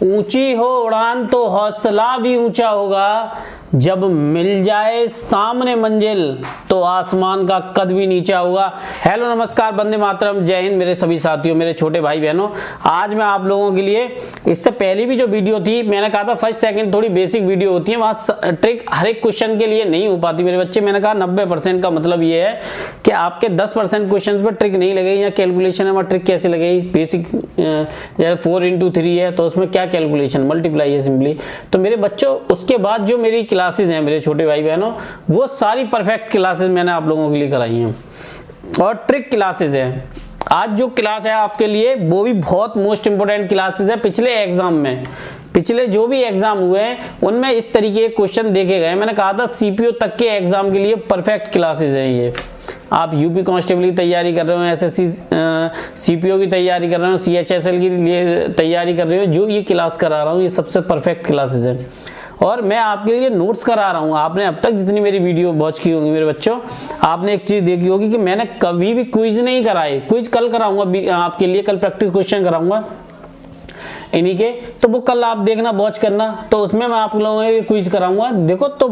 ऊंची हो उड़ान तो हौसला भी ऊंचा होगा, जब मिल जाए सामने मंजिल तो आसमान का कद भी नीचा होगा। हेलो नमस्कार, वंदे मातरम, जय हिंद मेरे सभी साथियों, मेरे छोटे भाई बहनों। आज मैं आप लोगों के लिए, इससे पहले भी जो वीडियो थी मैंने कहा था फर्स्ट सेकंड थोड़ी बेसिक वीडियो होती है, वहां ट्रिक हर एक क्वेश्चन के लिए नहीं हो पाती मेरे बच्चे। मैंने कहा 90% का मतलब ये है कि आपके 10% क्वेश्चन पर ट्रिक नहीं लगेगी, या कैलकुलेशन में ट्रिक कैसे लगेगी। बेसिक 4 into 3 है तो उसमें क्या कैलकुलेशन, मल्टीप्लाई है सिंपली। तो मेरे बच्चों उसके बाद जो मेरी क्लासेस हैं मेरे छोटे भाई बहनों, वो सारी परफेक्ट क्लासेस मैंने आप लोगों के लिए कराई हैं और ट्रिक क्लासेस हैं। आज जो क्लास है आपके लिए वो भी बहुत मोस्ट इंपोर्टेंट क्लासेस है। पिछले एग्जाम में, पिछले जो भी एग्जाम हुए हैं उनमें इस तरीके के क्वेश्चन देखे गए। मैंने कहा था सीपीओ तक के एग्जाम के लिए परफेक्ट क्लासेस हैं ये। आप यूपी कांस्टेबल की तैयारी कर रहे हो, एसएससी सीपीओ की तैयारी कर रहे हो, सीएचएसएल की लिए तैयारी कर रहे हो, जो ये क्लास करा रहा हूँ ये सबसे परफेक्ट क्लासेस हैं। और मैं आपके लिए नोट्स करा रहा हूँ। आपने अब तक जितनी मेरी वीडियो वॉच की होंगी मेरे बच्चों, आपने एक चीज देखी होगी कि मैंने कभी भी क्विज नहीं कराए। क्विज कल कराऊंगा आपके लिए, कल प्रैक्टिस क्वेश्चन कराऊंगा इन्हीं के, तो वो कल आप देखना, वॉच करना, तो उसमें मैं आप लोगों को क्विज कराऊंगा। देखो तो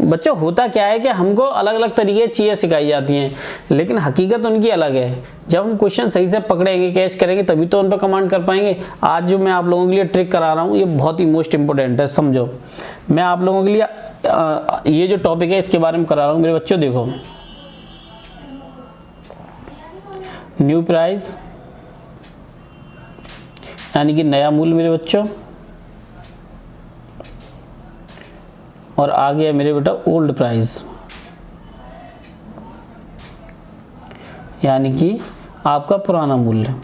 बच्चों होता क्या है कि हमको अलग अलग तरीके की चीजें सिखाई जाती हैं, लेकिन हकीकत उनकी अलग है। जब हम क्वेश्चन सही से पकड़ेंगे, कैच करेंगे, तभी तो उन पर कमांड कर पाएंगे। आज जो मैं आप लोगों के लिए ट्रिक करा रहा हूँ ये बहुत ही मोस्ट इंपोर्टेंट है, समझो। मैं आप लोगों के लिए ये जो टॉपिक है इसके बारे में करा रहा हूँ मेरे बच्चों। देखो, न्यू प्राइस यानी कि नया मूल्य मेरे बच्चों, और आगे है मेरे बेटा ओल्ड प्राइस यानी कि आपका पुराना मूल्य।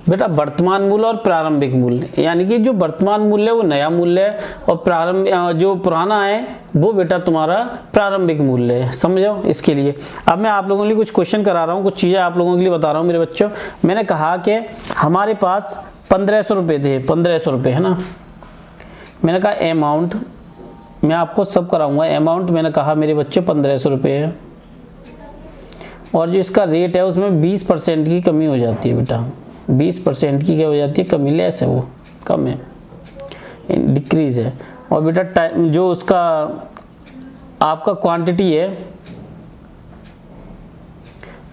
बेटा वर्तमान मूल्य और प्रारंभिक मूल्य, यानी कि जो वर्तमान मूल्य है वो नया मूल्य है, और प्रारंभ जो पुराना है वो बेटा तुम्हारा प्रारंभिक मूल्य है, समझो। इसके लिए अब मैं आप लोगों के लिए कुछ क्वेश्चन करा रहा हूँ, कुछ चीज़ें आप लोगों के लिए बता रहा हूँ मेरे बच्चों। मैंने कहा कि हमारे पास 1500 रुपये थे, 1500 रुपये है ना। मैंने कहा अमाउंट, मैं आपको सब कराऊंगा। अमाउंट मैंने कहा मेरे बच्चों 1500 रुपये है, और जो इसका रेट है उसमें 20% की कमी हो जाती है बेटा। 20% की क्या हो जाती है, कमी, लेस है, वो कम है, डिक्रीज है। और बेटा टाइम, जो उसका आपका क्वांटिटी है,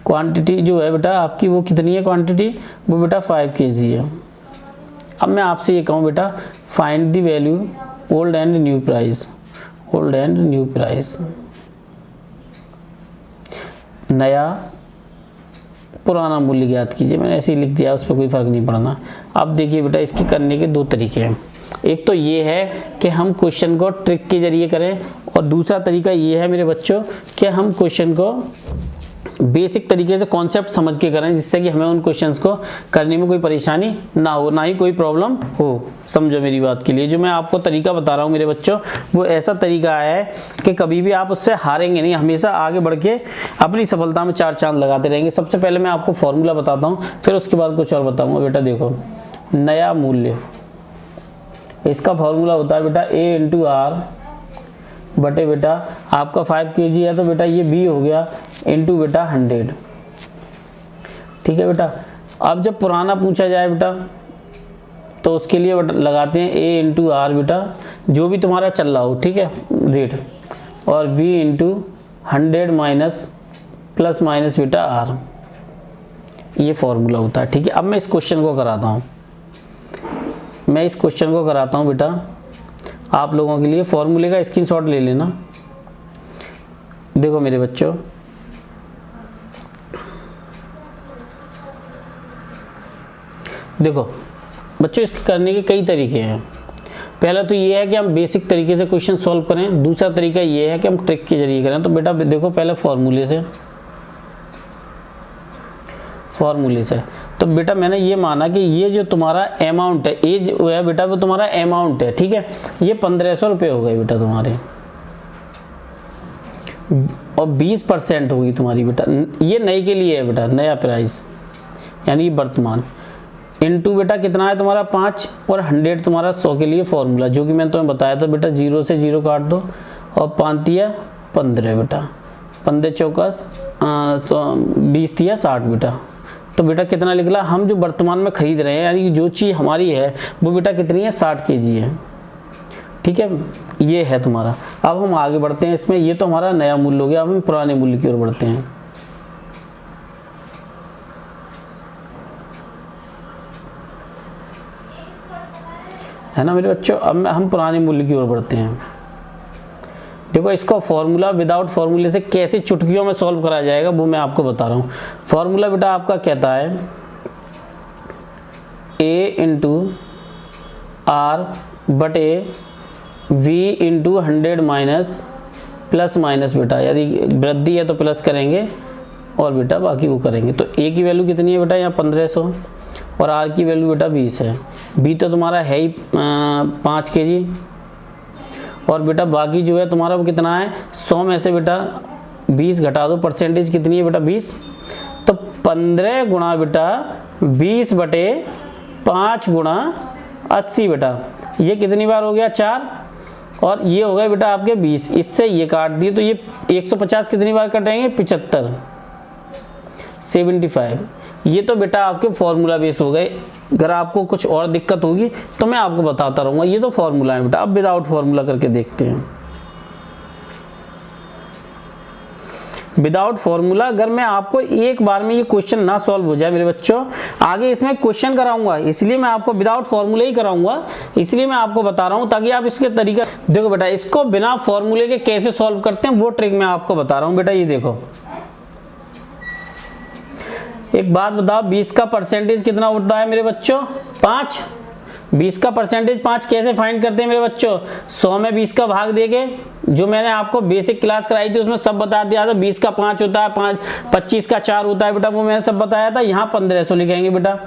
क्वांटिटी जो है बेटा आपकी वो कितनी है क्वांटिटी, वो बेटा 5 kg है। अब मैं आपसे ये कहूँ बेटा, find the value old and new price. Old and new price, नया पुराना मूल्य ज्ञात कीजिए। मैंने ऐसे ही लिख दिया, उस पर कोई फर्क नहीं पड़ना। अब देखिए बेटा, इसके करने के 2 तरीके हैं। एक तो ये है कि हम क्वेश्चन को ट्रिक के जरिए करें, और दूसरा तरीका ये है मेरे बच्चों कि हम क्वेश्चन को बेसिक तरीके से कॉन्सेप्ट समझ के करें, जिससे कि हमें उन क्वेश्चंस को करने में कोई परेशानी ना हो, ना ही कोई प्रॉब्लम हो। समझो मेरी बात के लिए जो मैं आपको तरीका बता रहा हूँ मेरे बच्चों, वो ऐसा तरीका है कि कभी भी आप उससे हारेंगे नहीं, हमेशा आगे बढ़ के अपनी सफलता में 4 चांद लगाते रहेंगे। सबसे पहले मैं आपको फॉर्मूला बताता हूँ, फिर उसके बाद कुछ और बताऊँगा। बेटा देखो, नया मूल्य, इसका फॉर्मूला होता है बेटा A × R बटे बेटा आपका 5 kg है तो बेटा ये B हो गया इंटू बेटा 100। ठीक है बेटा। अब जब पुराना पूछा जाए बेटा तो उसके लिए बेटा लगाते हैं A × R बेटा, जो भी तुम्हारा चल रहा हो, ठीक है, रेट, और V × 100 माइनस प्लस माइनस बेटा R, ये फॉर्मूला होता है। ठीक है। अब मैं इस क्वेश्चन को कराता हूँ, मैं इस क्वेश्चन को कराता हूँ बेटा आप लोगों के लिए। फॉर्मूले का स्क्रीनशॉट ले लेना। देखो मेरे बच्चों, देखो बच्चों, इसके करने के कई तरीके हैं। पहला तो ये है कि हम बेसिक तरीके से क्वेश्चन सॉल्व करें, दूसरा तरीका ये है कि हम ट्रिक के जरिए करें। तो बेटा देखो, पहले फॉर्मूले से तो बेटा मैंने ये माना कि ये जो तुम्हारा अमाउंट है, ये जो है बेटा वो तुम्हारा अमाउंट है, ठीक है। ये 1500 रुपये हो गए बेटा तुम्हारे, और 20% होगी तुम्हारी बेटा, ये नए के लिए है बेटा, नया प्राइस यानी वर्तमान, इनटू बेटा कितना है तुम्हारा 5, और 100 तुम्हारा 100 के लिए फॉर्मूला, जो कि मैंने तुम्हें बताया था बेटा। 0 से 0 काट दो, और 5 तिया 15 बेटा, 15 चौकस 20 तिया 60 बेटा। तो बेटा कितना निकला, हम जो वर्तमान में खरीद रहे हैं यानी कि जो चीज़ हमारी है वो बेटा कितनी है, 60 kg है। ठीक है, ये है तुम्हारा। अब हम आगे बढ़ते हैं इसमें, ये तो हमारा नया मूल्य हो गया, अब हम पुराने मूल्य की ओर बढ़ते हैं। है ना मेरे बच्चों, अब हम पुराने मूल्य की ओर बढ़ते हैं। देखो इसको फॉर्मूला विदाउट फॉर्मूले से कैसे चुटकियों में सॉल्व करा जाएगा वो मैं आपको बता रहा हूँ। फॉर्मूला बेटा आपका कहता है A इंटू आर बटे V into 100 minus plus minus बेटा, यदि वृद्धि है तो प्लस करेंगे और बेटा बाकी वो करेंगे। तो A की वैल्यू कितनी है बेटा, यहाँ 1500 और R की वैल्यू बेटा 20 है। B तो तुम्हारा है ही 5 kg और बेटा बाकी जो है तुम्हारा वो कितना है, 100 में से बेटा 20 घटा दो, परसेंटेज कितनी है बेटा 20, तो 15 गुणा बेटा 20 बटे 5 गुणा 80 बेटा, ये कितनी बार हो गया 4 और ये हो गया बेटा आपके 20, इससे ये काट दिए तो ये 150 कितनी बार कटेंगे, 75, 75। ये तो बेटा आपके फॉर्मूला बेस हो गए। अगर आपको कुछ और दिक्कत होगी तो मैं आपको बताता रहूँगा, ये तो फॉर्मूला है बेटा। अब विदाउट फॉर्मूला करके देखते हैं। विदाउट फॉर्मूला अगर मैं आपको एक बार में ये क्वेश्चन ना सॉल्व हो जाए मेरे बच्चों, आगे इसमें क्वेश्चन कराऊंगा, इसलिए मैं आपको विदाउट फॉर्मूला ही कराऊंगा, इसलिए मैं आपको बता रहा हूं ताकि आप इसके तरीका देखो बेटा। इसको बिना फॉर्मूले के कैसे सॉल्व करते हैं वो ट्रिक मैं आपको बता रहा हूं बेटा। ये देखो, एक बात बताओ, 20 का परसेंटेज कितना उठता है मेरे बच्चों, 5। 20 का परसेंटेज 5 कैसे फाइंड करते हैं मेरे बच्चों, 100 में 20 का भाग देके, जो मैंने आपको बेसिक क्लास कराई थी उसमें सब बता दिया था। 20 का 5 होता है 5, 25 का 4 होता है बेटा, वो मैंने सब बताया था। यहाँ 1500 लिखेंगे बेटा,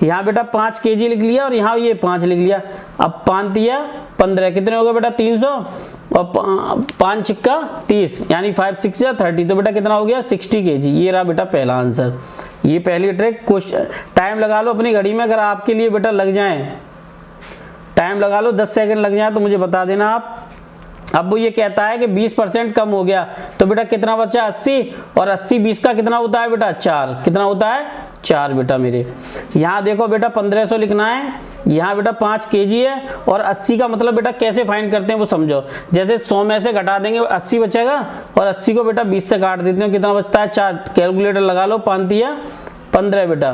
यहाँ बेटा 5 kg लिख लिया और यहाँ ये 5 लिख लिया। अब 5 दिया 15, कितने हो गए बेटा 300 और 5 छिक्का 30 यानी 5 6 30, तो बेटा कितना हो गया 60 kg। ये रहा बेटा पहला आंसर। ये पहली ट्रिक। क्वेश्चन टाइम लगा लो अपनी घड़ी में, अगर आपके लिए बेटा लग जाए, टाइम लगा लो 10 सेकंड लग जाए तो मुझे बता देना आप। अब वो ये कहता है कि 20% कम हो गया तो बेटा कितना बचा 80, और 80 20 का कितना होता है बेटा 4, कितना होता है 4 बेटा मेरे। यहाँ देखो बेटा 1500 लिखना है, यहाँ बेटा 5 kg है और 80 का मतलब बेटा कैसे फाइंड करते हैं वो समझो। जैसे 100 में से घटा देंगे 80 बचेगा और 80 को बेटा 20 से काट देते हैं, कितना बचता है 4। कैलकुलेटर लगा लो, 5 दिया 15 बेटा,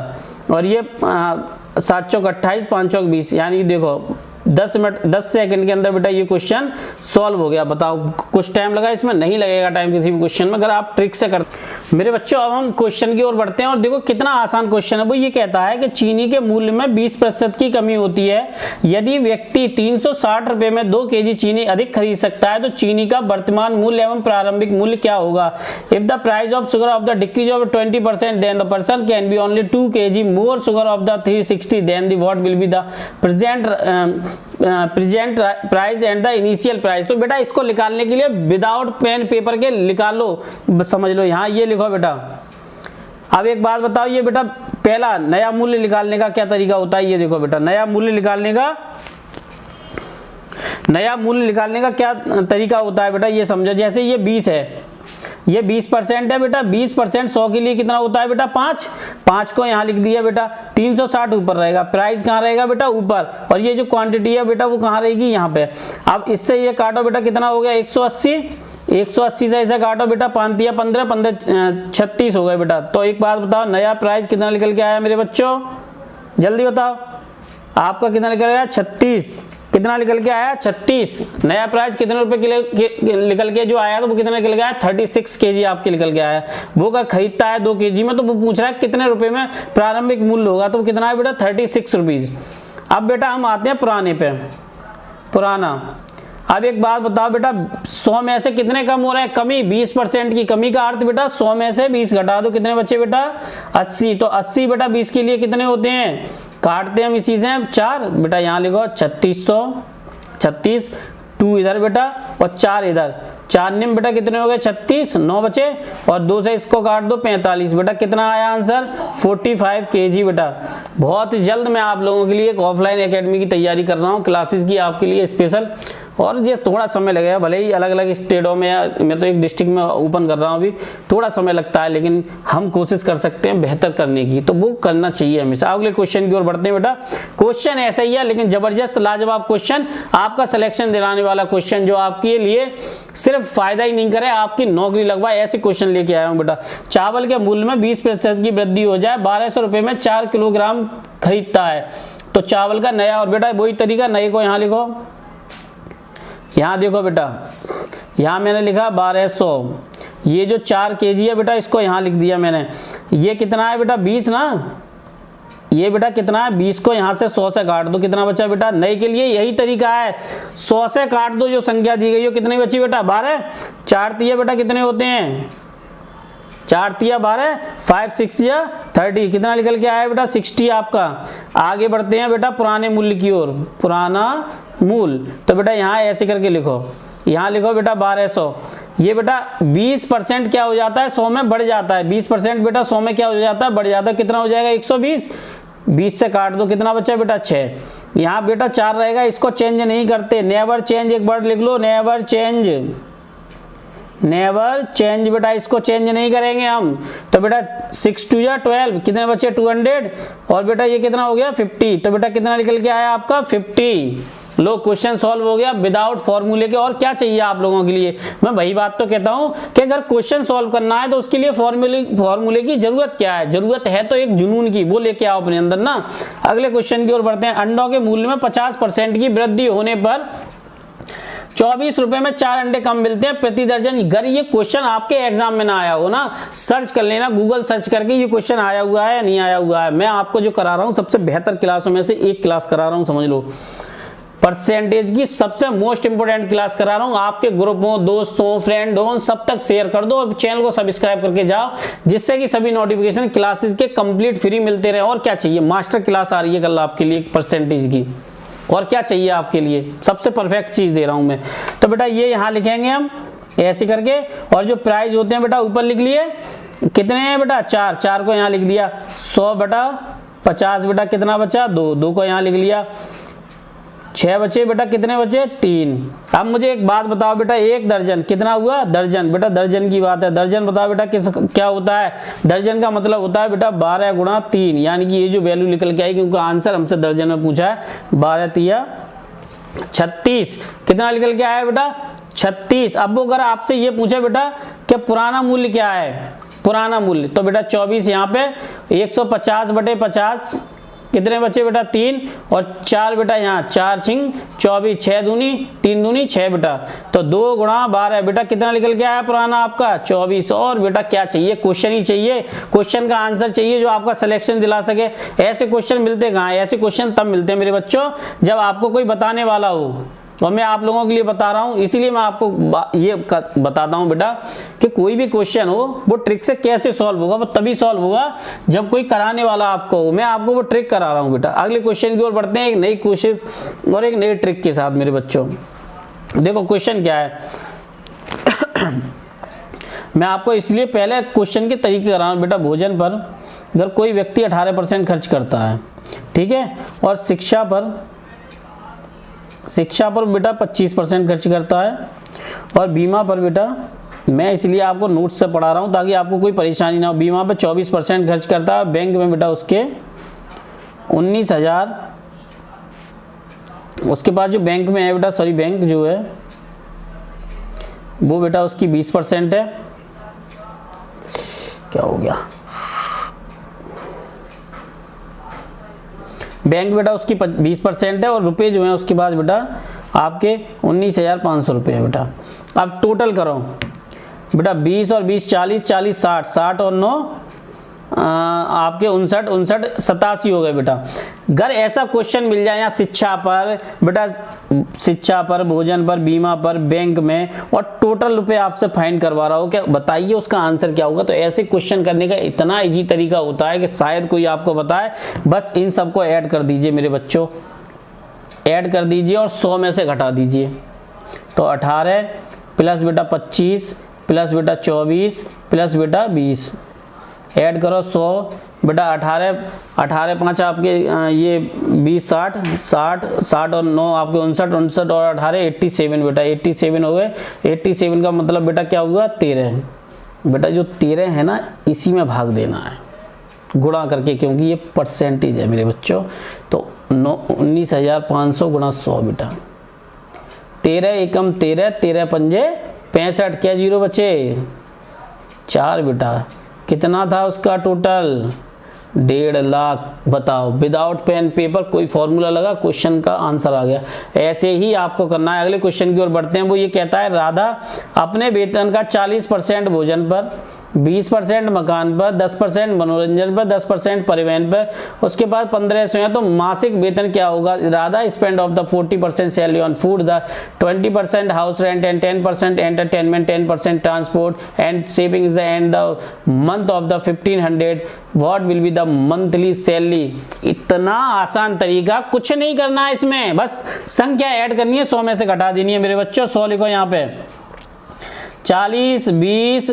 और ये 7 चौक 28 5 चौक 20, यानी देखो 10 मिनट 10 सेकंड के अंदर बेटा ये क्वेश्चन सॉल्व हो गया। बताओ कुछ टाइम लगा, इसमें नहीं लगेगा टाइम किसी भी क्वेश्चन में अगर आप ट्रिक से करते। मेरे बच्चों अब हम क्वेश्चन की ओर बढ़ते हैं और देखो कितना आसान क्वेश्चन है। वो ये कहता है कि चीनी के मूल्य में 20% की कमी होती है। यदि व्यक्ति 360 रुपए में 2 kg चीनी अधिक खरीद सकता है तो चीनी का वर्तमान मूल्य एवं प्रारंभिक मूल्य क्या होगा। If the price of sugar of the decrease of 20% then the person can be only 2 kg more sugar of the 360 then the what will be the present price and the initial price. तो बेटा इसको निकालने के लिए without pen paper के निकाल लो, समझ लो। यहाँ ये लिखो बेटा। अब एक बात बताओ, ये बेटा पहला नया मूल्य निकालने का क्या तरीका होता है। ये देखो बेटा, नया मूल्य निकालने का क्या तरीका होता है बेटा, ये समझो। जैसे ये 20 है, ये 20% है बेटा, 20% 100 के लिए कितना होता है बेटा 5 को यहाँ लिख दिया बेटा। 360 ऊपर रहेगा, प्राइस कहाँ रहेगा बेटा ऊपर, और ये जो क्वांटिटी है बेटा वो कहाँ रहेगी यहाँ पे। अब इससे ये काटो बेटा, कितना हो गया 180 से ऐसे काटो बेटा, 5 दिया 15 15 36 हो गए बेटा। तो एक बात बताओ, नया प्राइस कितना निकल के आया मेरे बच्चों, जल्दी बताओ। आपका कितना निकल गया 36, कितना निकल के आया 36। नया प्राइस कितने रुपए निकल के जो आया तो वो कितना निकल गया 36 kg आपके निकल के आया। वो अगर खरीदता है 2 kg में तो वो पूछ रहा है कितने रुपए में प्रारंभिक मूल्य होगा, तो वो कितना है बेटा 36 रुपीज। अब बेटा हम आते हैं पुराने पे, पुराना। अब एक बात बताओ बेटा, 100 में से कितने कम हो रहे हैं, कमी। 20% की कमी का अर्थ बेटा 100 में से 20 घटा दो, कितने बचे बेटा 80। तो 80 बेटा 20 के लिए कितने होते हैं, काटते हैं हम इसी से 4 बेटा। यहाँ लिखो 36 2 इधर बेटा और 4 इधर, 4 निम बेटा कितने हो गए 36, 9 बचे और 2 से इसको काट दो 45 बेटा। कितना आया आंसर 45 kg बेटा। बहुत जल्द मैं आप लोगों के लिए एक ऑफलाइन एकेडमी की तैयारी कर रहा हूँ, क्लासेस की आपके लिए स्पेशल, और ये थोड़ा समय लगेगा, भले ही अलग अलग स्टेटों में, या मैं तो एक डिस्ट्रिक्ट में ओपन कर रहा हूँ अभी, थोड़ा समय लगता है, लेकिन हम कोशिश कर सकते हैं बेहतर करने की, तो वो करना चाहिए हमेशा। अगले क्वेश्चन की ओर बढ़ते हैं बेटा। क्वेश्चन ऐसा ही है लेकिन जबरदस्त लाजवाब क्वेश्चन, आपका सिलेक्शन दिलाने वाला क्वेश्चन, जो आपके लिए सिर्फ फायदा ही नहीं करे, आपकी नौकरी लगवाए, ऐसे क्वेश्चन लेके आया हूँ बेटा। चावल के मूल्य में 20% की वृद्धि हो जाए, 1200 रुपए में 4 किलोग्राम खरीदता है, तो चावल का नया, और बेटा वही तरीका, नए को यहाँ लिखो, यहाँ देखो बेटा, यहाँ मैंने लिखा 1200, ये जो 4 kg है बेटा इसको यहाँ लिख दिया मैंने, ये कितना है बेटा 20 ना, ये बेटा कितना है 20 को यहाँ से 100 से काट दो, कितना बचा बेटा, नए के लिए यही तरीका है, 100 से काट दो जो संख्या दी गई हो, कितनी बची बेटा 12, 4 तिया बेटा कितने होते हैं, 4 तिया 12, 5 6 या 30, कितना निकल के आया बेटा 60 आपका। आगे बढ़ते हैं बेटा पुराने मूल्य की ओर, पुराना मूल्य, तो बेटा यहाँ ऐसे करके लिखो, यहाँ लिखो बेटा 1200, ये बेटा 20% क्या हो जाता है 100 में बढ़ जाता है, 20% बेटा 100 में क्या हो जाता है बढ़ जाता है, कितना हो जाएगा 120, 20 से काट दो, कितना बचा बेटा 6, यहाँ बेटा 4 रहेगा, इसको चेंज नहीं करते, नेवर चेंज, एक वर्ड लिख लो, नेवर चेंज, नेवर चेंज बेटा, इसको चेंज नहीं करेंगे हम, तो बेटा 6 2 या 12, कितने बचे 200, और बेटा ये कितना हो गया 50, तो बेटा कितना निकल के आया आपका 50। लो क्वेश्चन सॉल्व हो गया विदाउट फॉर्मूले के। और क्या चाहिए आप लोगों के लिए, मैं वही बात तो कहता हूं कि अगर क्वेश्चन सॉल्व करना है तो उसके लिए फॉर्मूले की जरूरत क्या है, जरूरत है तो एक जुनून की, वो लेके आओ अपने अंदर ना। अगले क्वेश्चन की ओर बढ़ते हैं। अंडों के मूल्य में 50% की वृद्धि होने पर 24 रुपए में 4 अंडे कम मिलते हैं प्रति दर्जन। अगर ये क्वेश्चन आपके एग्जाम में ना आया हो ना, सर्च कर लेना, गूगल सर्च करके ये क्वेश्चन आया हुआ है या नहीं आया हुआ है। मैं आपको जो करा रहा हूं सबसे बेहतर क्लासों में से एक क्लास करा रहा हूं, समझ लो, परसेंटेज की सबसे मोस्ट इंपोर्टेंट क्लास करा रहा हूं। आपके ग्रुपों, दोस्तों, फ्रेंड हो, सब तक शेयर कर दो और चैनल को सब्सक्राइब करके जाओ, जिससे कि सभी नोटिफिकेशन क्लासेस के कंप्लीट फ्री मिलते रहे। और क्या चाहिए, मास्टर क्लास आ रही है कल आपके लिए परसेंटेज की, और क्या चाहिए आपके लिए, सबसे परफेक्ट चीज दे रहा हूं मैं। तो बेटा ये यहाँ लिखेंगे हम ऐसे करके, और जो प्राइज होते हैं बेटा ऊपर लिख लिए, कितने हैं बेटा 4, 4 को यहाँ लिख दिया, 100 बटा 50 बेटा कितना बचा 2, 2 को यहाँ लिख लिया, 6 बचे बेटा, कितने बचे 3। अब मुझे एक बात बताओ बेटा, एक दर्जन कितना हुआ, दर्जन, बेटा दर्जन की बात है, दर्जन बताओ बेटा क्या होता है, दर्जन का मतलब होता है बेटा 12 गुणा 3, यानी कि ये जो वैल्यू निकल के आई, क्योंकि आंसर हमसे दर्जन में पूछा है, 12 तिया 36, कितना निकल के आया बेटा 36। अब वो अगर आपसे ये पूछे बेटा कि पुराना मूल्य क्या है, पुराना मूल्य, तो बेटा 24 यहाँ पे 150 बटे 50, कितने बचे बेटा 3, और 4 बेटा यहाँ 4 छिंग 24, 6 दूनी 3 दूनी 6 बेटा, तो 2 गुणा 12 बेटा कितना निकल के आया पुराना आपका 24। और बेटा क्या चाहिए, क्वेश्चन ही चाहिए, क्वेश्चन का आंसर चाहिए जो आपका सिलेक्शन दिला सके। ऐसे क्वेश्चन मिलते कहाँ हैं, ऐसे क्वेश्चन तब मिलते हैं मेरे बच्चों जब आपको कोई बताने वाला हो, और मैं आप लोगों के लिए बता रहा हूं, इसीलिए मैं आपको ये बताता हूं बेटा कि कोई भी क्वेश्चन हो वो ट्रिक से कैसे सॉल्व होगा, वो तभी सॉल्व होगा जब कोई कराने वाला आपको हो। मैं आपको वो ट्रिक करा रहा हूं बेटा। अगले क्वेश्चन की ओर बढ़ते हैं, एक नई कोशिश और एक नई ट्रिक के साथ मेरे बच्चों। देखो क्वेश्चन क्या है मैं आपको इसलिए पहले क्वेश्चन के तरीके करा रहा हूं बेटा। भोजन पर अगर कोई व्यक्ति 18% खर्च करता है, ठीक है, और शिक्षा पर बेटा 25% खर्च करता है, और बीमा पर बेटा, मैं इसलिए आपको नोट्स से पढ़ा रहा हूं ताकि आपको कोई परेशानी ना हो, बीमा पर 24% खर्च करता है, बैंक में बेटा उसके 19,000, उसके पास जो बैंक में है बेटा, सॉरी बैंक जो है वो बेटा उसकी 20% है, क्या हो गया, बैंक बेटा उसकी 20% है, और रुपए जो है उसके पास बेटा आपके 19,500 रुपये है बेटा। अब टोटल करो बेटा, 20 और 20 40, 40 60, 60 और 9 आपके 59, 59 87 हो गए बेटा। अगर ऐसा क्वेश्चन मिल जाए यहाँ शिक्षा पर बेटा, शिक्षा पर, भोजन पर, बीमा पर, बैंक में, और टोटल रुपए आपसे फाइंड करवा रहा हो, क्या बताइए उसका आंसर क्या होगा। तो ऐसे क्वेश्चन करने का इतना इजी तरीका होता है कि शायद कोई आपको बताए। बस इन सबको ऐड कर दीजिए मेरे बच्चों, ऐड कर दीजिए और 100 में से घटा दीजिए, तो 18 प्लस बेटा 25 प्लस बेटा 24 प्लस बेटा 20, ऐड करो 100 बेटा 18 5 आपके ये 20 60 और 9 आपके 59 और 18 87 बेटा 87 हो गए। 87 का मतलब बेटा क्या हुआ 13। बेटा जो 13 है ना इसी में भाग देना है गुणा करके, क्योंकि ये परसेंटेज है मेरे बच्चों। तो 19,500 गुणा 100 बेटा 13 एकम 13, 13 पंजे 65, क्या जीरो बचे 4 बेटा। कितना था उसका टोटल 1.5 लाख। बताओ विदाउट पेन पेपर कोई फॉर्मूला लगा, क्वेश्चन का आंसर आ गया। ऐसे ही आपको करना है। अगले क्वेश्चन की ओर बढ़ते हैं। वो ये कहता है राधा अपने वेतन का 40% भोजन पर, 20% मकान पर, 10% मनोरंजन पर, 10% परिवहन पर, उसके बाद 1500 है, तो मासिक वेतन क्या होगा। Radha spend of the 40% salary on food, the 20% house rent and 10% entertainment, 10% transport and savings and the month of the 1500 what will be the monthly salary. इतना आसान तरीका, कुछ नहीं करना है इसमें, बस संख्या ऐड करनी है, 100 में से घटा देनी है मेरे बच्चों। 100 लिखो यहाँ पे, 40 20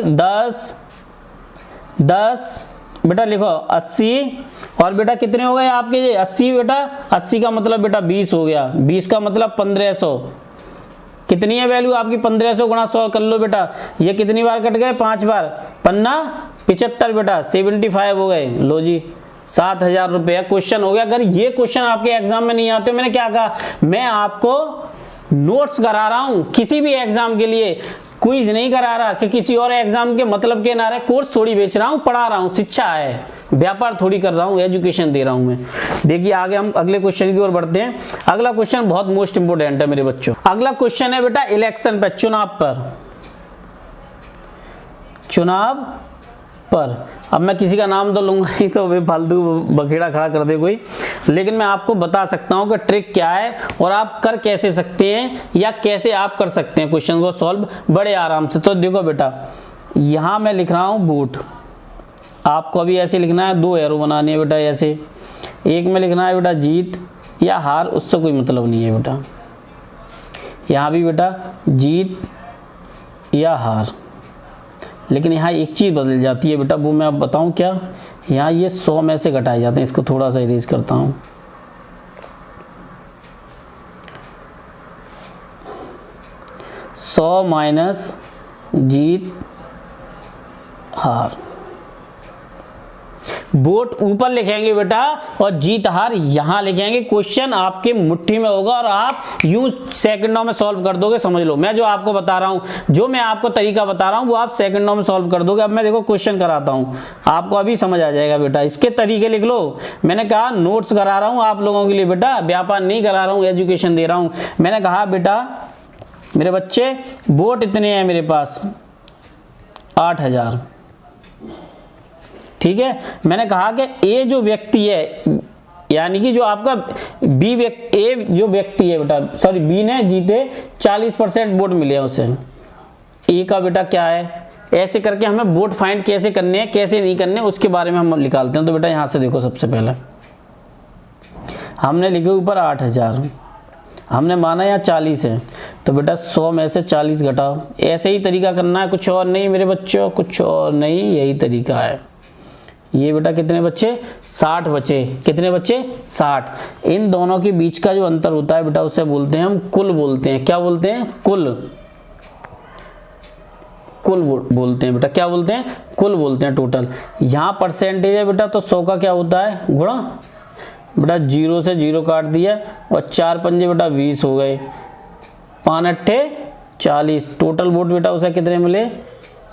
10 बेटा लिखो 80, और बेटा कितने हो गए आपके ये 80 बेटा। 80 का मतलब बेटा 20 हो गया, 20 का मतलब 1500। कितनी है वैल्यू आपकी 1500 गुणा 100 कर लो बेटा। ये कितनी बार कट गए 5 बार, पन्ना 75 बेटा 75 हो गए। लो जी 7,000 रुपये क्वेश्चन हो गया। अगर ये क्वेश्चन आपके एग्जाम में नहीं आते, मैंने क्या कहा, मैं आपको नोट्स करा रहा हूं किसी भी एग्जाम के लिए, क्विज नहीं करा रहा कि किसी और एग्जाम के मतलब के ना रहे। कोर्स थोड़ी बेच रहा हूं, पढ़ा रहा हूं, शिक्षा है, व्यापार थोड़ी कर रहा हूं, एजुकेशन दे रहा हूं मैं। देखिए आगे हम अगले क्वेश्चन की ओर बढ़ते हैं। अगला क्वेश्चन बहुत मोस्ट इंपोर्टेंट है मेरे बच्चों। अगला क्वेश्चन है बेटा इलेक्शन पर, चुनाव पर। अब मैं किसी का नाम तो लूंगा ही, तो वे फालतू बखेड़ा खड़ा कर दे कोई, लेकिन मैं आपको बता सकता हूं कि ट्रिक क्या है और आप कर कैसे सकते हैं, या कैसे आप कर सकते हैं क्वेश्चन को सॉल्व बड़े आराम से। तो देखो बेटा यहां मैं लिख रहा हूं वोट, आपको अभी ऐसे लिखना है, 2 एरो बनानी है बेटा ऐसे। एक में लिखना है बेटा जीत या हार, उससे कोई मतलब नहीं है बेटा। यहां भी बेटा जीत या हार, लेकिन यहाँ एक चीज़ बदल जाती है बेटा, वो मैं अब बताऊँ क्या। यहाँ ये 100 में से घटाए जाते हैं, इसको थोड़ा सा इरेज करता हूँ। सौ माइनस जीत हार, वोट ऊपर लिखेंगे बेटा और जीत हार यहां लिखेंगे। क्वेश्चन आपके मुट्ठी में होगा और आप यूं सेकंडों में सॉल्व कर दोगे। समझ लो, मैं जो आपको बता रहा हूं, जो मैं आपको तरीका बता रहा हूं, वो आप सेकंडों में सॉल्व कर दोगे। अब मैं देखो क्वेश्चन कराता हूं, आपको अभी समझ आ जाएगा बेटा। इसके तरीके लिख लो। मैंने कहा नोट्स करा रहा हूं आप लोगों के लिए बेटा, व्यापार नहीं करा रहा हूं, एजुकेशन दे रहा हूं। मैंने कहा बेटा मेरे बच्चे वोट इतने हैं मेरे पास 8,000, ठीक है। मैंने कहा कि ए जो व्यक्ति है, यानी कि जो आपका बी व्यक्ति, ए जो व्यक्ति है बेटा, सॉरी बी ने जीते 40% वोट मिले हैं उसे। ए का बेटा क्या है, ऐसे करके हमें वोट फाइंड कैसे करने हैं कैसे नहीं करने उसके बारे में हम निकालते हैं। तो बेटा यहां से देखो, सबसे पहले हमने लिखे ऊपर 8,000, हमने माना यहाँ 40 है, तो बेटा 100 में से 40 घटाओ। ऐसे ही तरीका करना है, कुछ और नहीं मेरे बच्चों, कुछ और नहीं, यही तरीका है। ये बेटा कितने बच्चे 60 बचे, कितने बच्चे 60। इन दोनों के बीच का जो अंतर होता है बेटा उसे बोलते हैं हम कुल बोलते हैं। क्या बोलते हैं, कुल बोलते हैं बेटा। क्या बोलते हैं, कुल बोलते हैं, टोटल। यहाँ परसेंटेज है बेटा, तो 100 का क्या होता है गुणा बेटा, 0 से 0 काट दिया और 4 पंजे बेटा 20 हो गए, 5 अट्ठे 40। टोटल वोट बेटा उसे कितने मिले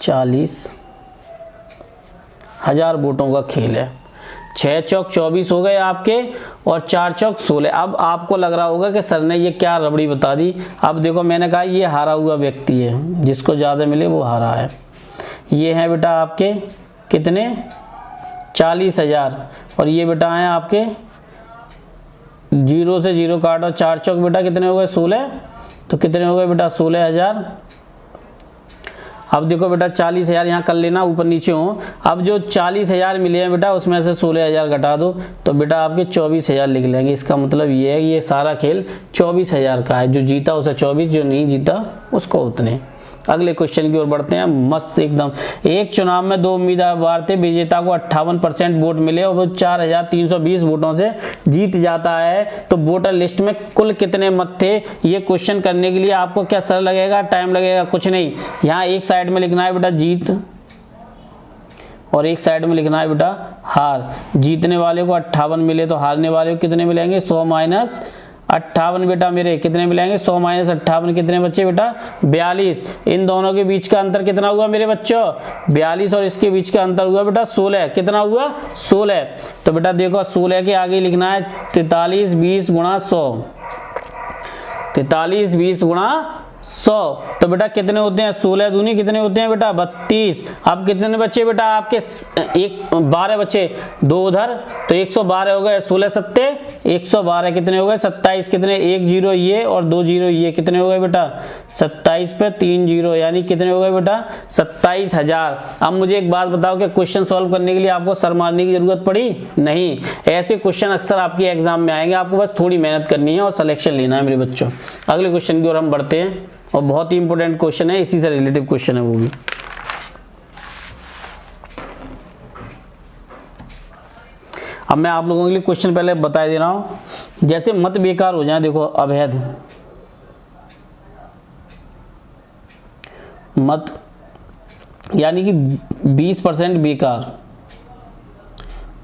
40,000 वोटों का खेल है। 6 चौक 24 हो गए आपके और 4 चौक 16। अब आपको लग रहा होगा कि सर ने ये क्या रबड़ी बता दी। अब देखो मैंने कहा ये हारा हुआ व्यक्ति है, जिसको ज़्यादा मिले वो हारा है। ये है बेटा आपके कितने 40,000, और ये बेटा हैं आपके 0 से 0 काटो, 4 चौक बेटा कितने हो गए 16, तो कितने हो गए बेटा 16,000। अब देखो बेटा 40,000 यहाँ कर लेना, ऊपर नीचे हो। अब जो 40,000 मिले हैं बेटा उसमें से 16,000 घटा दो, तो बेटा आपके 24,000 लिख लेंगे। इसका मतलब ये है कि ये सारा खेल 24,000 का है। जो जीता उसे 24, जो नहीं जीता उसको उतने। अगले क्वेश्चन की ओर बढ़ते हैं। मस्त एकदम। एक चुनाव में 2 उम्मीदवार थे, विजेता को 58% वोट मिले और वो 4320 वोटों से जीत जाता है, तो वोटर लिस्ट में कुल कितने मत थे? ये क्वेश्चन करने के लिए आपको क्या सर लगेगा, टाइम लगेगा? कुछ नहीं, यहाँ एक साइड में लिखना है बेटा जीत और एक साइड में लिखना है बेटा हार। जीतने वाले को 58 मिले तो हारने वाले को कितने मिलेंगे? 100 माइनस 58 बेटा मेरे कितने मिलेंगे? 100 माइनस 58 कितने बच्चे बेटा? 42। इन दोनों के बीच का अंतर कितना हुआ मेरे बच्चों? 42 और इसके बीच का अंतर हुआ बेटा 16। कितना हुआ? 16। तो बेटा देखो 16 के आगे लिखना है 43 20 गुणा 100। 43 20 गुणा 100 तो बेटा कितने होते हैं? 16 दूनी कितने होते हैं बेटा? 32। अब कितने बच्चे बेटा आपके? 12 बच्चे, 2 उधर तो 112 हो गए। 16 सत्ते 112 कितने हो गए? 27। कितने? 1 0 ये और 2 0 ये कितने हो गए बेटा? 27 पे 3 0 यानी कितने हो गए बेटा? 27,000। अब मुझे एक बात बताओ कि क्वेश्चन सॉल्व करने के लिए आपको सर मारने की जरूरत पड़ी? नहीं। ऐसे क्वेश्चन अक्सर आपके एग्जाम में आएंगे, आपको बस थोड़ी मेहनत करनी है और सिलेक्शन लेना है मेरे बच्चों। अगले क्वेश्चन की ओर हम बढ़ते हैं और बहुत ही इंपॉर्टेंट क्वेश्चन है, इसी से रिलेटिव क्वेश्चन है वो भी। अब मैं आप लोगों के लिए क्वेश्चन पहले बता दे रहा हूं, जैसे मत बेकार हो जाए। देखो अवैध मत यानी कि 20% बेकार,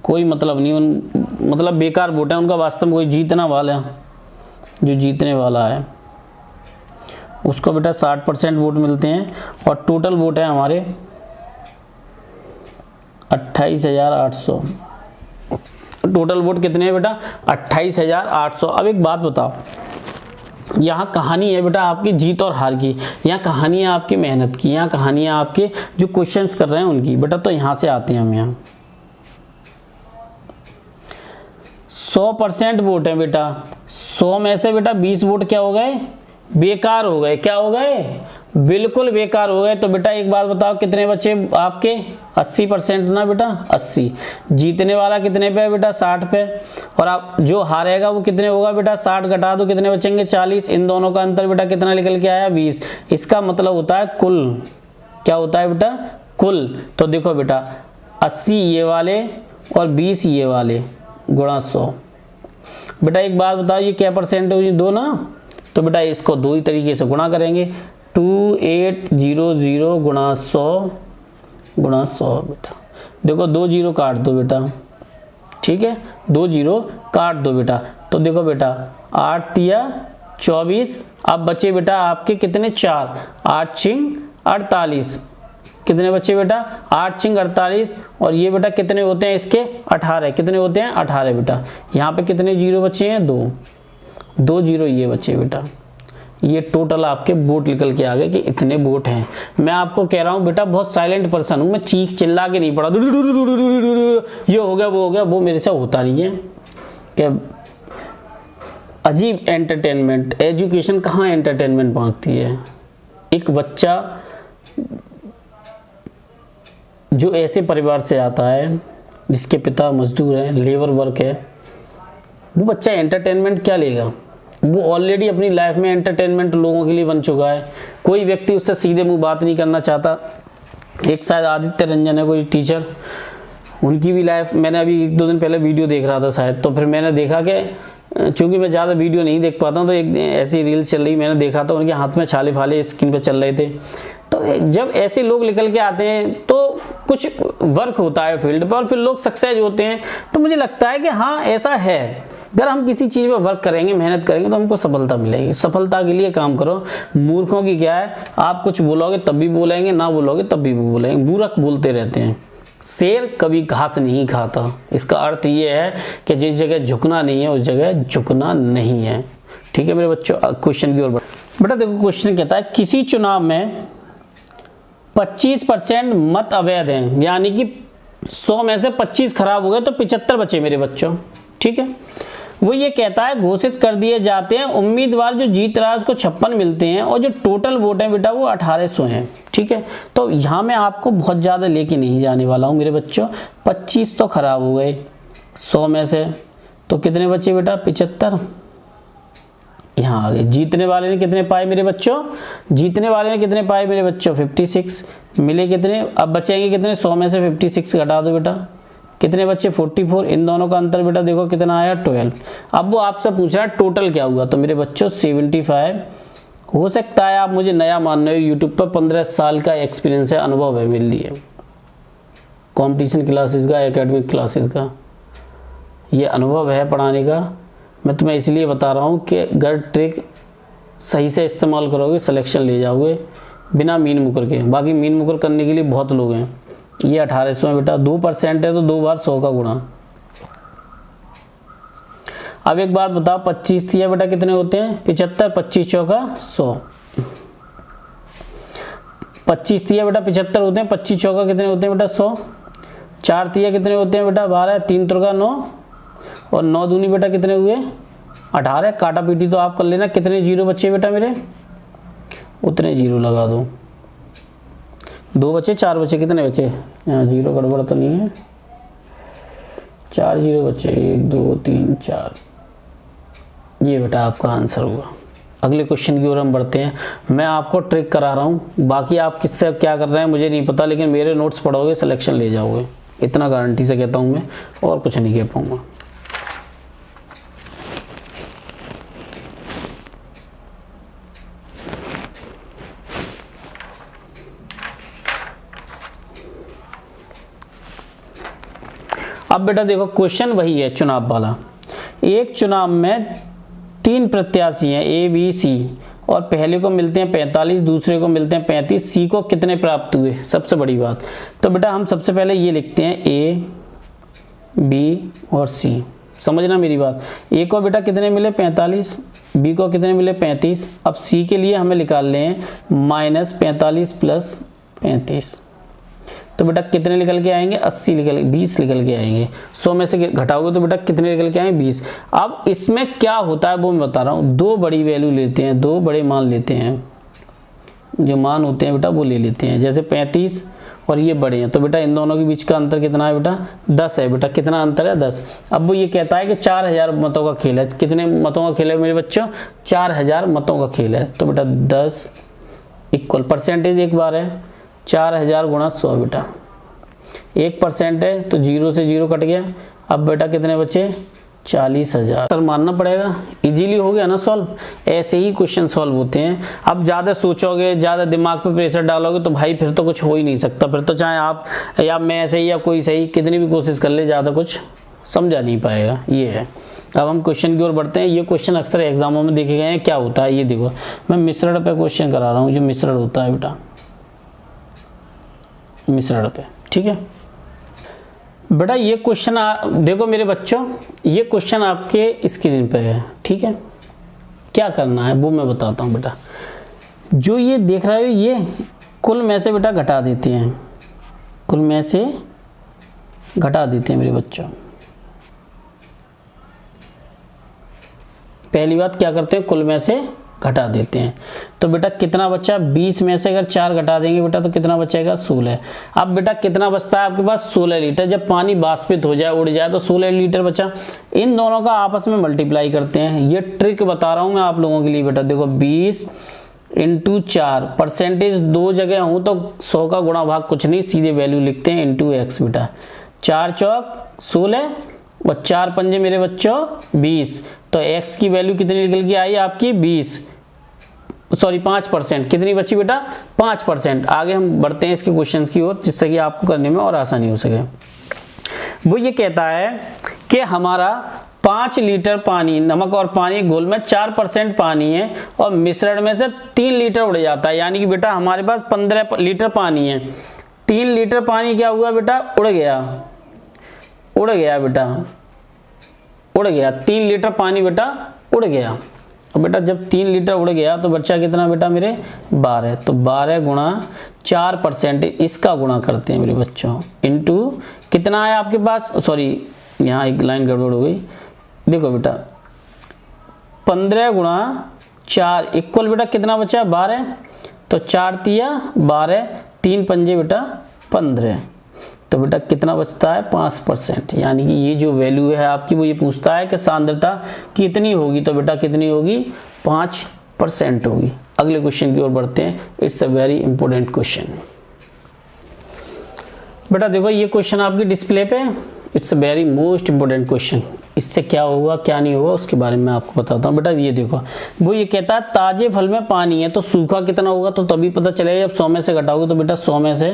कोई मतलब नहीं, मतलब बेकार वोट है उनका, वास्तव में कोई जीतना वाला है, जो जीतने वाला है उसको बेटा 60% वोट मिलते हैं और टोटल वोट है हमारे 28,800। टोटल वोट कितने हैं बेटा? 28,800। अब एक बात बताओ, यहाँ कहानी है बेटा आपकी जीत और हार की, यहाँ कहानी है आपकी मेहनत की, यहाँ कहानी है आपके जो क्वेश्चंस कर रहे हैं उनकी बेटा। तो यहाँ से आते हैं हम, यहाँ 100% वोट है बेटा। 100 में से बेटा 20 वोट क्या हो गए? बेकार हो गए। क्या हो गए? बिल्कुल बेकार हो गए। तो बेटा एक बात बताओ कितने बचे आपके? 80% ना बेटा, 80। जीतने वाला कितने पे है बेटा? 60 पे। और आप जो हारेगा वो कितने होगा बेटा? 60 घटा दो कितने बचेंगे? 40। इन दोनों का अंतर बेटा कितना निकल के आया? 20। इसका मतलब होता है कुल। क्या होता है बेटा? कुल। तो देखो बेटा 80 ये वाले और 20 ये वाले गुणा 100। बेटा एक बात बताओ ये क्या परसेंट हुई? 2 ना। तो बेटा इसको 2 ही तरीके से गुणा करेंगे, 2800 गुणा 100 गुणा 100। बेटा देखो 2 0 काट दो बेटा, ठीक है, 2 0 काट दो बेटा। तो देखो बेटा 8 तिया 24। अब बचे बेटा आपके कितने? 4। 8 छिंग 48। कितने बचे बेटा? 8 छिंग 48। और ये बेटा कितने होते हैं इसके? 18। कितने होते हैं? 18 बेटा। यहाँ पे कितने जीरो बचे हैं? 2 0 ये बचे बेटा। ये टोटल आपके वोट निकल के आ गए कि इतने वोट हैं। मैं आपको कह रहा हूँ बेटा बहुत साइलेंट पर्सन हूँ, मैं चीख चिल्ला के नहीं पड़ा ये हो गया वो हो गया, वो मेरे से होता नहीं है। क्या अजीब एंटरटेनमेंट, एजुकेशन कहाँ एंटरटेनमेंट मांगती है। एक बच्चा जो ऐसे परिवार से आता है जिसके पिता मजदूर हैं, लेबर वर्क है, वो बच्चा एंटरटेनमेंट क्या लेगा? वो ऑलरेडी अपनी लाइफ में एंटरटेनमेंट लोगों के लिए बन चुका है। कोई व्यक्ति उससे सीधे मुंह बात नहीं करना चाहता। एक शायद आदित्य रंजन है कोई टीचर, उनकी भी लाइफ, मैंने अभी 1-2 दिन पहले वीडियो देख रहा था शायद, तो फिर मैंने देखा कि चूंकि मैं ज़्यादा वीडियो नहीं देख पाता हूँ, तो एक ऐसी रील चल रही, मैंने देखा था उनके हाथ में छाले फाले स्क्रीन पर चल रहे थे। तो जब ऐसे लोग निकल के आते हैं तो कुछ वर्क होता है फील्ड पर और फिर लोग सक्सेस होते हैं। तो मुझे लगता है कि हाँ ऐसा है, अगर हम किसी चीज़ में वर्क करेंगे, मेहनत करेंगे तो हमको सफलता मिलेगी। सफलता के लिए काम करो। मूर्खों की क्या है, आप कुछ बोलोगे तब भी बोलेंगे, ना बोलोगे तब भी बोलेंगे। मूर्ख बोलते रहते हैं। शेर कभी घास नहीं खाता। इसका अर्थ ये है कि जिस जगह झुकना नहीं है उस जगह झुकना नहीं है। ठीक है मेरे बच्चों, क्वेश्चन की ओर बेटा देखो क्वेश्चन कहता है किसी चुनाव में 25% मत अवैध हैं, यानी कि 100 में से 25 खराब हो गए तो 75 बचे मेरे बच्चों। ठीक है, वो ये कहता है घोषित कर दिए जाते हैं उम्मीदवार जो जीत रहा है उसको 56 मिलते हैं और जो टोटल वोट है बेटा वो 1800 हैं। ठीक है, तो यहाँ मैं आपको बहुत ज़्यादा लेके नहीं जाने वाला हूँ मेरे बच्चों। 25 तो खराब हो गए 100 में से, तो कितने बचे बेटा? 75। यहाँ आ गए। जीतने वाले ने कितने पाए मेरे बच्चों, जीतने वाले ने कितने पाए मेरे बच्चों 56, मिले कितने, अब बचेंगे कितने, 100 में से 56 घटा दो बेटा, कितने बच्चे 44, इन दोनों का अंतर बेटा देखो कितना आया 12। अब वो आपसे पूछ रहा है टोटल क्या हुआ, तो मेरे बच्चों 75। हो सकता है आप मुझे नया मान रहे हो, यूट्यूब पर 15 साल का एक्सपीरियंस है, अनुभव है मेरे लिए कंपटीशन क्लासेस का, एकेडमिक क्लासेस का, ये अनुभव है पढ़ाने का। मैं तुम्हें इसलिए बता रहा हूँ कि अगर ट्रिक सही से इस्तेमाल करोगे सिलेक्शन ले जाओगे बिना मीन मुकर के। बाकी मीन मुकर करने के लिए बहुत लोग हैं। ये 1800 है बेटा, 2% है तो 2 बार 100 का गुणा। अब एक बात बताओ, 25 दिया बेटा कितने होते हैं 75, 25 चौका 100, 25 दिया बेटा 75 होते हैं, 25 चौका कितने होते हैं बेटा 100, 4 दिया कितने होते हैं बेटा 12, 3 त्रिका 9 और 9 दूनी बेटा कितने हुए 18। काटा पीटी तो आप कर लेना, कितने जीरो बचे बेटा मेरे, उतने जीरो लगा दो। 2 बचे 4 बचे, कितने बचे, यहाँ जीरो गड़बड़ तो नहीं है, 4 जीरो बचे, 1 2 3 4, ये बेटा आपका आंसर होगा। अगले क्वेश्चन की ओर हम बढ़ते हैं। मैं आपको ट्रिक करा रहा हूँ, बाकी आप किससे क्या कर रहे हैं मुझे नहीं पता, लेकिन मेरे नोट्स पढ़ोगे सिलेक्शन ले जाओगे, इतना गारंटी से कहता हूँ मैं, और कुछ नहीं कह पाऊँगा। अब बेटा देखो क्वेश्चन वही है चुनाव वाला। एक चुनाव में 3 प्रत्याशी हैं ए बी सी, और पहले को मिलते हैं 45, दूसरे को मिलते हैं 35, सी को कितने प्राप्त हुए, सबसे बड़ी बात। तो बेटा हम सबसे पहले ये लिखते हैं ए बी और सी, समझना मेरी बात। ए को बेटा कितने मिले 45, बी को कितने मिले 35। अब सी के लिए हमें निकालने हैं -45 + 35, तो बेटा कितने निकल के आएंगे 80 20 निकल के आएंगे। 100 में से घटाओगे तो बेटा कितने निकल के आएंगे 20। अब इसमें क्या होता है वो मैं बता रहा हूँ, 2 बड़ी वैल्यू लेते हैं, 2 बड़े मान लेते हैं, जो मान होते हैं बेटा वो ले लेते हैं। जैसे 35 और ये बड़े हैं, तो बेटा इन दोनों के बीच का अंतर कितना है बेटा 10 है बेटा, कितना अंतर है 10। अब वो ये कहता है कि 4000 मतों का खेल है, कितने मतों का खेल है मेरे बच्चों 4000 मतों का खेल है। तो बेटा 10 इक्वल परसेंटेज एक बार है 4000 × 100 बेटा, 1% है तो 0 से 0 कट गया। अब बेटा कितने बचे 40,000। सर मानना पड़ेगा, इजीली हो गया ना सॉल्व। ऐसे ही क्वेश्चन सॉल्व होते हैं। अब ज़्यादा सोचोगे, ज़्यादा दिमाग पे प्रेशर डालोगे तो भाई फिर तो कुछ हो ही नहीं सकता। फिर तो चाहे आप या मैं सही या कोई सही कितनी भी कोशिश कर ले, ज़्यादा कुछ समझा नहीं पाएगा, ये है। अब हम क्वेश्चन की ओर बढ़ते हैं। ये क्वेश्चन अक्सर एग्जामों में देखे गए हैं। क्या होता है ये देखो, मैं मिश्रण पे क्वेश्चन करा रहा हूँ, जो मिश्रण होता है बेटा मिश्रण पे, ठीक है बेटा। ये क्वेश्चन देखो मेरे बच्चों, ये क्वेश्चन आपके स्क्रीन पे है, ठीक है। क्या करना है वो मैं बताता हूँ बेटा। जो ये देख रहे हो ये कुल में से बेटा घटा देते हैं, कुल में से घटा देते हैं मेरे बच्चों। पहली बात क्या करते हैं, कुल में से घटा देते हैं। तो बेटा कितना बचा 20 में से अगर 4 घटा देंगे बेटा तो कितना बचेगा 16। अब बेटा कितना बचता है आपके पास 16 लीटर। जब पानी वाष्पित हो जाए उड़ जाए तो 16 लीटर बचा। इन दोनों का आपस में मल्टीप्लाई करते हैं। ये ट्रिक बता रहा हूं मैं आप लोगों के लिए बेटा। देखो 20 × 4, परसेंटेज 2 जगह हूं तो 100 का गुणा भाग कुछ नहीं, सीधे वैल्यू लिखते हैं × x बेटा। 4 चौक 16 और 4 पंजे मेरे बच्चों 20। तो x की वैल्यू कितनी निकल के आई आपकी 5%। कितनी बची बेटा 5%। आगे हम बढ़ते हैं इसके क्वेश्चंस की ओर, जिससे कि आपको करने में और आसानी हो सके। वो ये कहता है कि हमारा 5 लीटर पानी, नमक और पानी घोल में 4% पानी है और मिश्रण में से 3 लीटर उड़ जाता है। यानी कि बेटा हमारे पास 15 लीटर पानी है। 3 लीटर पानी क्या हुआ बेटा उड़ गया बेटा, उड़ गया। 3 लीटर पानी बेटा उड़ गया। और बेटा जब 3 लीटर उड़ गया तो बच्चा कितना बेटा मेरे 12। तो 12 × 4%, इसका गुणा करते हैं मेरे बच्चों, इनटू कितना है आपके पास, सॉरी यहाँ एक लाइन गड़बड़ हो गई। देखो बेटा 15 × 4 इक्वल बेटा कितना बचा 12। तो 4 तिया 12, 3 पंजे बेटा 15। तो बेटा कितना बचता है 5%, यानी कि ये जो वैल्यू है आपकी वो ये पूछता है कि सांद्रता कितनी होगी, तो बेटा कितनी होगी 5% होगी। अगले क्वेश्चन की ओर बढ़ते हैं। It's a very important question. बेटा देखो ये क्वेश्चन आपकी डिस्प्ले पे, it's a very most important question. इससे क्या होगा क्या नहीं होगा उसके बारे में आपको बताता हूँ। बेटा ये देखो, वो ये कहता है ताजे फल में पानी है तो सूखा कितना होगा, तो तभी पता चलेगा जब 100 में से घटाओगे। तो बेटा 100 में से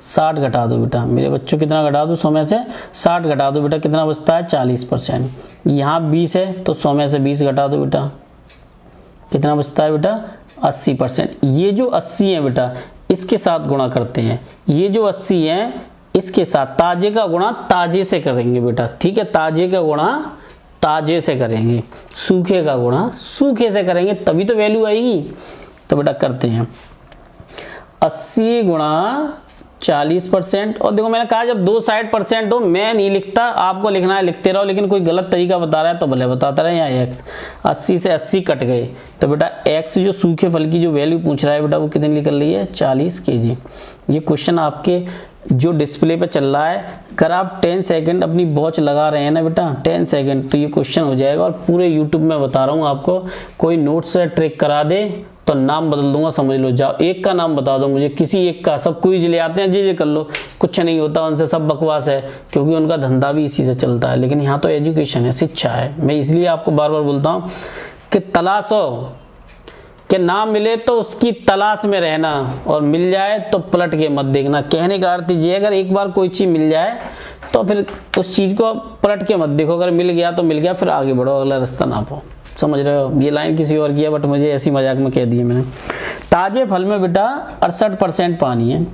60 घटा दो बेटा, मेरे बच्चों कितना घटा दो, 100 में से 60 घटा दो बेटा, कितना बचता है 40%। यहाँ 20 है तो 100 में से 20 घटा दो बेटा, कितना बचता है बेटा 80%। ये जो 80 है बेटा इसके साथ गुणा करते हैं, ये जो 80 है इसके साथ ताजे का गुणा ताजे से करेंगे बेटा, ठीक है, ताजे का गुणा ताजे से करेंगे, सूखे का गुणा सूखे से करेंगे, तभी तो वैल्यू आएगी। तो बेटा करते हैं 80 गुणा 40%। और देखो मैंने कहा जब दो साइड परसेंट हो, मैं नहीं लिखता, आपको लिखना है लिखते रहो, लेकिन कोई गलत तरीका बता रहा है तो भले बताता रहे। यहाँ x 80 से 80 कट गए तो बेटा x जो सूखे फल की जो वैल्यू पूछ रहा है बेटा वो कितनी निकल रही है 40 kg। ये क्वेश्चन आपके जो डिस्प्ले पे चल रहा है, अगर आप 10 सेकंड अपनी वॉच लगा रहे हैं ना बेटा 10 सेकंड, तो ये क्वेश्चन हो जाएगा। और पूरे यूट्यूब में बता रहा हूँ आपको, कोई नोट से ट्रिक करा दे तो नाम बदल दूंगा, समझ लो। जाओ एक का नाम बता दो मुझे, किसी एक का, सब क्विज ले आते हैं जी कर लो, कुछ नहीं होता उनसे, सब बकवास है, क्योंकि उनका धंधा भी इसी से चलता है। लेकिन यहाँ तो एजुकेशन है, शिक्षा है। मैं इसलिए आपको बार बार बोलता हूँ कि तलाशो, कि ना मिले तो उसकी तलाश में रहना, और मिल जाए तो पलट के मत देखना। कहने का अर्थ ये, अगर एक बार कोई चीज़ मिल जाए तो फिर उस चीज़ को पलट के मत देखो, अगर मिल गया तो मिल गया, फिर आगे बढ़ो, अगला रास्ता ना पाओ। समझ रहे हो? ये लाइन किसी और की है बट मुझे ऐसी मजाक में कह दी है मैंने। ताजे फल में बेटा 68% पानी है,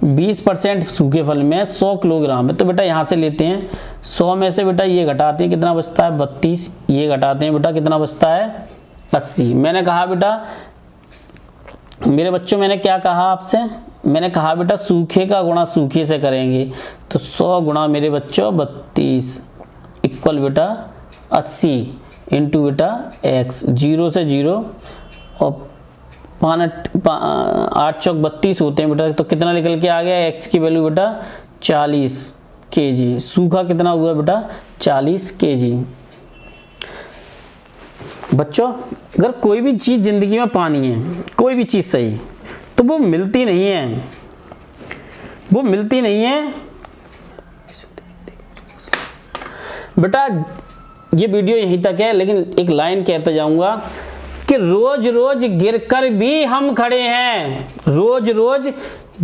20% सूखे फल में 100 किलोग्राम है। तो बेटा यहाँ से लेते हैं 100 में से बेटा ये घटाते हैं, कितना बचता है 32, ये घटाते हैं बेटा कितना बचता है 80। मैंने कहा बेटा मेरे बच्चों, मैंने क्या कहा आपसे, मैंने कहा बेटा सूखे का गुणा सूखे से करेंगे, तो 100 गुणा मेरे बच्चों 32 इक्वल बेटा 80 इंटू बेटा x, 0 से 0 और 8 चौक 32 होते हैं बेटा, तो कितना निकल के आ गया x की वैल्यू बेटा 40 kg। सूखा कितना हुआ बेटा 40 kg। बच्चों अगर कोई भी चीज़ ज़िंदगी में पानी है, कोई भी चीज़ सही, तो वो मिलती नहीं है, वो मिलती नहीं है बेटा। ये वीडियो यहीं तक है, लेकिन एक लाइन कहता जाऊंगा कि रोज रोज गिरकर भी हम खड़े हैं, रोज रोज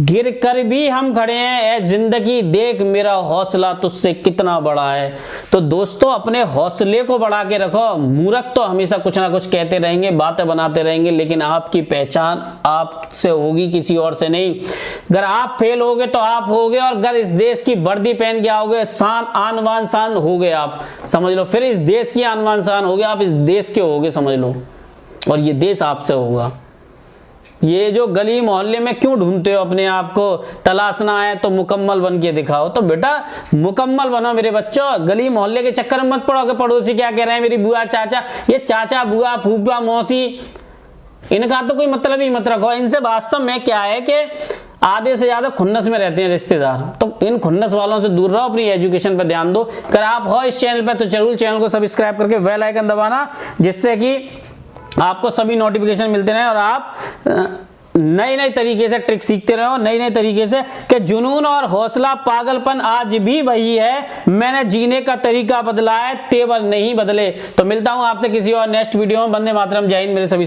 गिरकर भी हम खड़े हैं, ए जिंदगी देख मेरा हौसला तुझसे कितना बड़ा है। तो दोस्तों अपने हौसले को बढ़ा के रखो। मूर्ख तो हमेशा कुछ ना कुछ कहते रहेंगे, बातें बनाते रहेंगे, लेकिन आपकी पहचान आपसे होगी, किसी और से नहीं। अगर आप फेल होगे तो आप होगे, और अगर इस देश की वर्दी पहन के आओगे, शान आन बान शान होगे आप, समझ लो। फिर इस देश की आन बान शान होगे, आप इस देश के होगे, समझ लो, और ये देश आपसे होगा। ये जो गली मोहल्ले में क्यों ढूंढते हो अपने आप को, तलाशना है तो मुकम्मल बन के दिखाओ। तो बेटा मुकम्मल बनो मेरे बच्चों, गली मोहल्ले के चक्कर में मत पड़ो कि पड़ोसी क्या कह रहे हैं, मेरी बुआ चाचा, ये चाचा बुआ फूफा मौसी, इनका तो कोई मतलब ही मत रखो। इनसे वास्तव में क्या है कि आधे से ज्यादा खुन्नस में रहते हैं रिश्तेदार, तो इन खुन्नस वालों से दूर रहो, अपनी एजुकेशन पर ध्यान दो। अगर आप हो इस चैनल पर तो जरूर चैनल को सब्सक्राइब करके बेल आइकन दबाना, जिससे कि आपको सभी नोटिफिकेशन मिलते रहे और आप नए नए तरीके से ट्रिक सीखते रहो, नए नए तरीके से। कि जुनून और हौसला पागलपन आज भी वही है, मैंने जीने का तरीका बदला है, तेवर नहीं बदले। तो मिलता हूं आपसे किसी और नेक्स्ट वीडियो में। वंदे मातरम, जय हिंद मेरे सभी